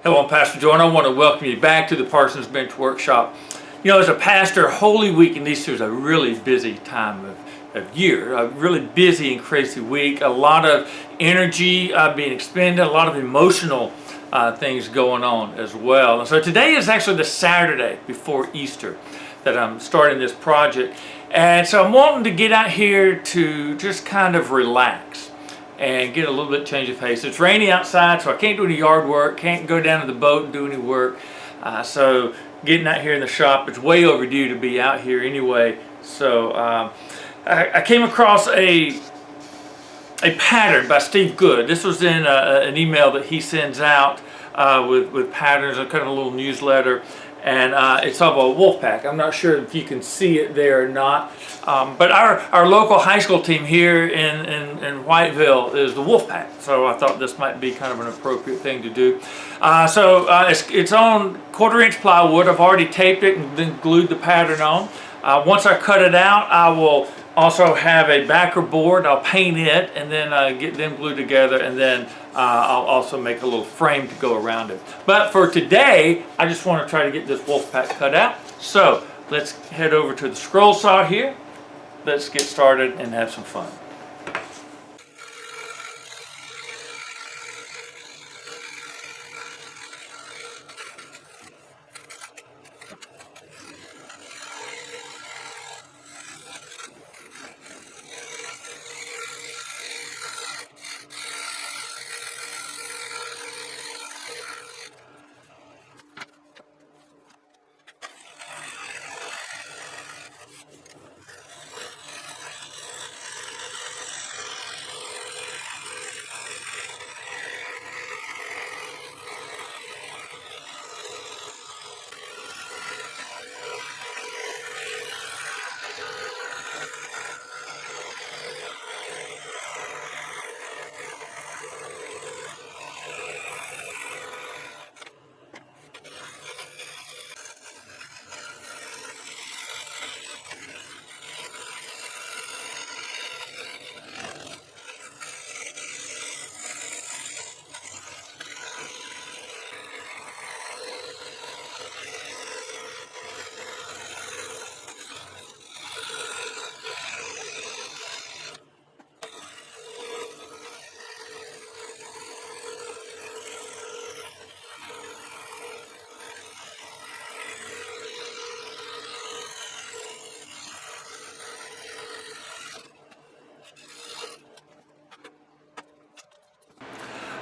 Hello, I'm Pastor Joe, and I want to welcome you back to the Parson's Bench Workshop. You know, as a pastor, Holy Week and Easter is a really busy time of year, a really busy and crazy week. A lot of energy being expended, a lot of emotional things going on as well. And so today is actually the Saturday before Easter that I'm starting this project. And so I'm wanting to get out here to just kind of relax and get a little bit change of pace. It's rainy outside, so I can't do any yard work, can't go down to the boat and do any work. So getting out here in the shop, it's way overdue to be out here anyway. So I came across a pattern by Steve Good. This was in an email that he sends out with patterns, a kind of a little newsletter. And it's of a wolf pack. I'm not sure if you can see it there or not. But our local high school team here in Whiteville is the wolf pack. So I thought this might be kind of an appropriate thing to do. It's on 1/4-inch plywood. I've already taped it and then glued the pattern on. Once I cut it out, I will also have a backer board. I'll paint it and then get them glued together, and then I'll also make a little frame to go around it. But for today, I just want to try to get this wolf pack cut out. So let's head over to the scroll saw here. Let's get started and have some fun.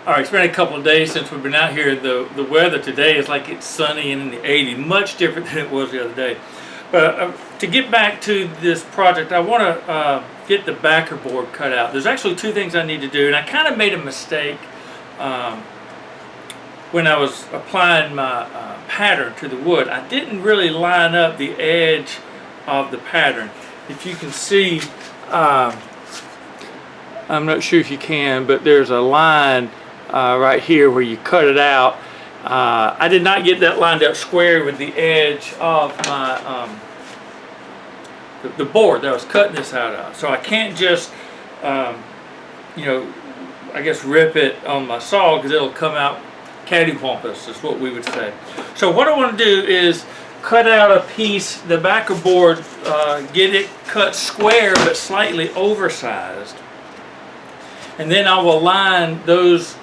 All right, it's been a couple of days since we've been out here. The weather today is like it's sunny and in the 80s, much different than it was the other day. But to get back to this project, I want to get the backer board cut out. There's actually two things I need to do, and I kind of made a mistake when I was applying my pattern to the wood. I didn't really line up the edge of the pattern. If you can see, I'm not sure if you can, but there's a line right here where you cut it out. I did not get that lined up square with the edge of my the board that I was cutting this out of. So I can't just you know, I guess rip it on my saw, because it'll come out cattywampus is what we would say. So what I want to do is cut out a piece, the backer board, get it cut square but slightly oversized, and then I will line those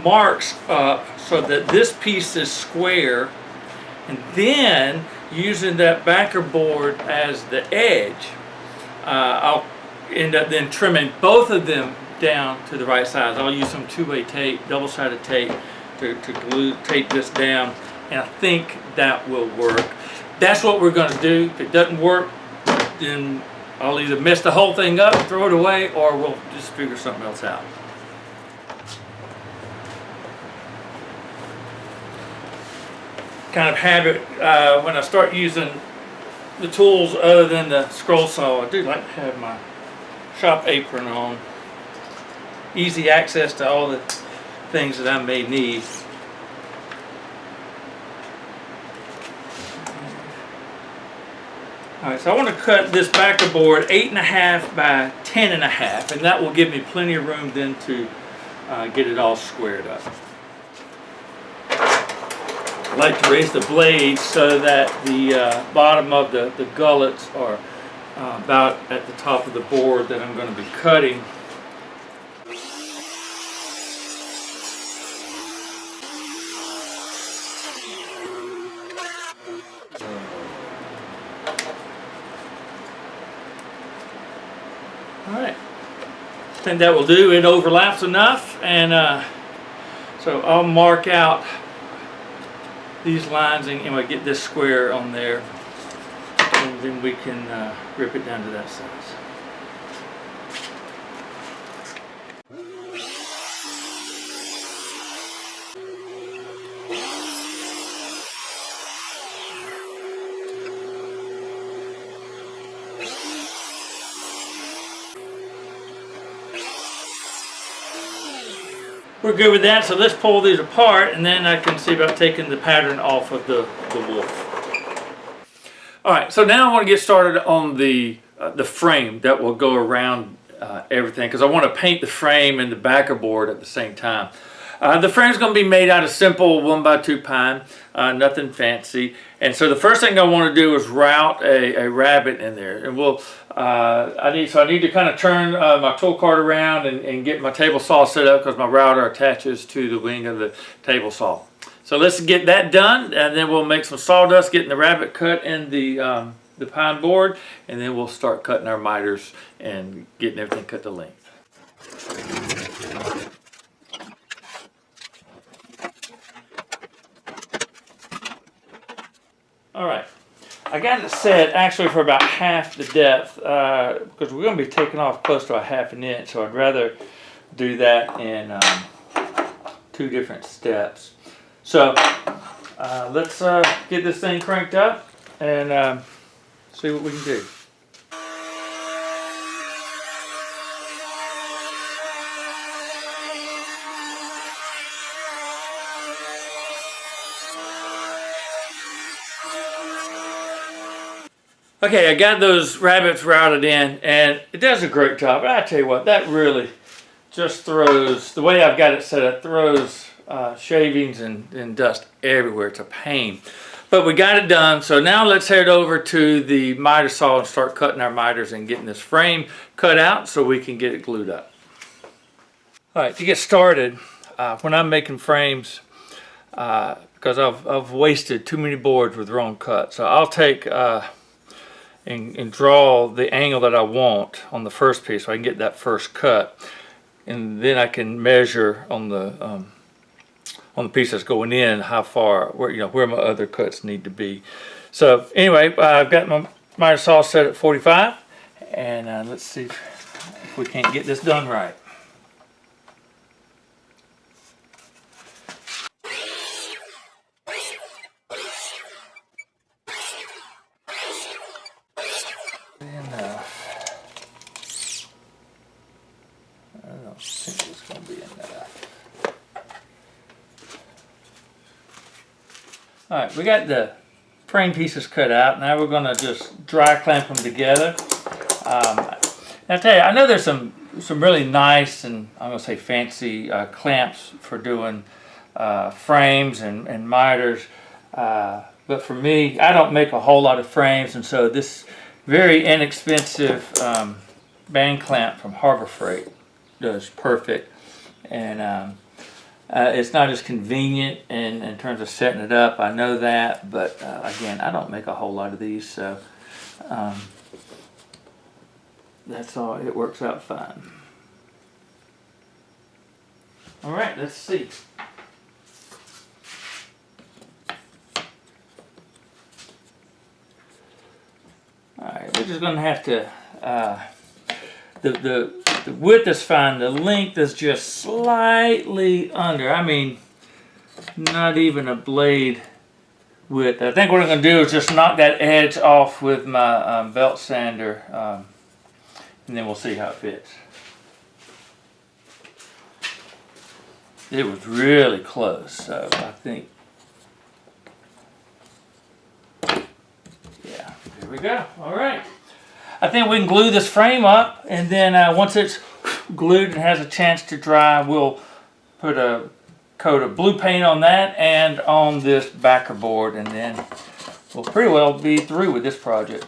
marks up so that this piece is square, and then using that backer board as the edge, I'll end up then trimming both of them down to the right size. I'll use some two-way tape, double-sided tape to tape this down, and I think that will work. That's what we're going to do. If it doesn't work, then I'll either mess the whole thing up, throw it away, or we'll just figure something else out. Kind of habit when I start using the tools other than the scroll saw, I do like to have my shop apron on. Easy access to all the things that I may need. Alright, so I want to cut this backer board 8.5 by 10.5, and that will give me plenty of room then to get it all squared up. I like to raise the blades so that the bottom of the gullets are about at the top of the board that I'm going to be cutting. Alright, I think that will do. It overlaps enough, and so I'll mark out these lines and we'll get this square on there, and then we can rip it down to that size. We're good with that, so let's pull these apart and then I can see about taking the pattern off of the wolf. Alright, so now I want to get started on the frame that will go around everything, because I want to paint the frame and the backer board at the same time. The frame is going to be made out of simple 1x2 pine, nothing fancy. And so the first thing I want to do is route a rabbet in there, and I need to kind of turn my tool cart around and get my table saw set up, because my router attaches to the wing of the table saw. So let's get that done, and then we'll make some sawdust, getting the rabbet cut in the pine board, and then we'll start cutting our miters and getting everything cut to length. Alright, I got it set actually for about half the depth, because we're going to be taking off close to a ½ an inch, so I'd rather do that in 2 different steps. So let's get this thing cranked up and see what we can do. Okay, I got those rabbets routed in, and it does a great job. But I tell you what, that really just throws, the way I've got it set up, throws shavings and dust everywhere. It's a pain. But we got it done, so now let's head over to the miter saw and start cutting our miters and getting this frame cut out so we can get it glued up. Alright, to get started, when I'm making frames, because I've wasted too many boards with wrong cuts, so I'll take and draw the angle that I want on the first piece so I can get that first cut, and then I can measure on the piece that's going in how far, where my other cuts need to be. So anyway, I've got my miter saw set at 45, and let's see if we can't get this done right. Alright, we got the frame pieces cut out. Now we're going to just dry clamp them together. Now I tell you, I know there's some really nice and I'm going to say fancy clamps for doing frames and miters. But for me, I don't make a whole lot of frames, and so this very inexpensive band clamp from Harbor Freight does perfect. And it's not as convenient in terms of setting it up, I know that, but again, I don't make a whole lot of these, so that's all, it works out fine. Alright, let's see. Alright, we're just going to have to, the width is fine, the length is just slightly under. I mean, not even a blade width. I think what I'm going to do is just knock that edge off with my belt sander, and then we'll see how it fits. It was really close, so I think, yeah, there we go. All right. I think we can glue this frame up, and then once it's glued and has a chance to dry, we'll put a coat of blue paint on that and on this backer board, and then we'll pretty well be through with this project.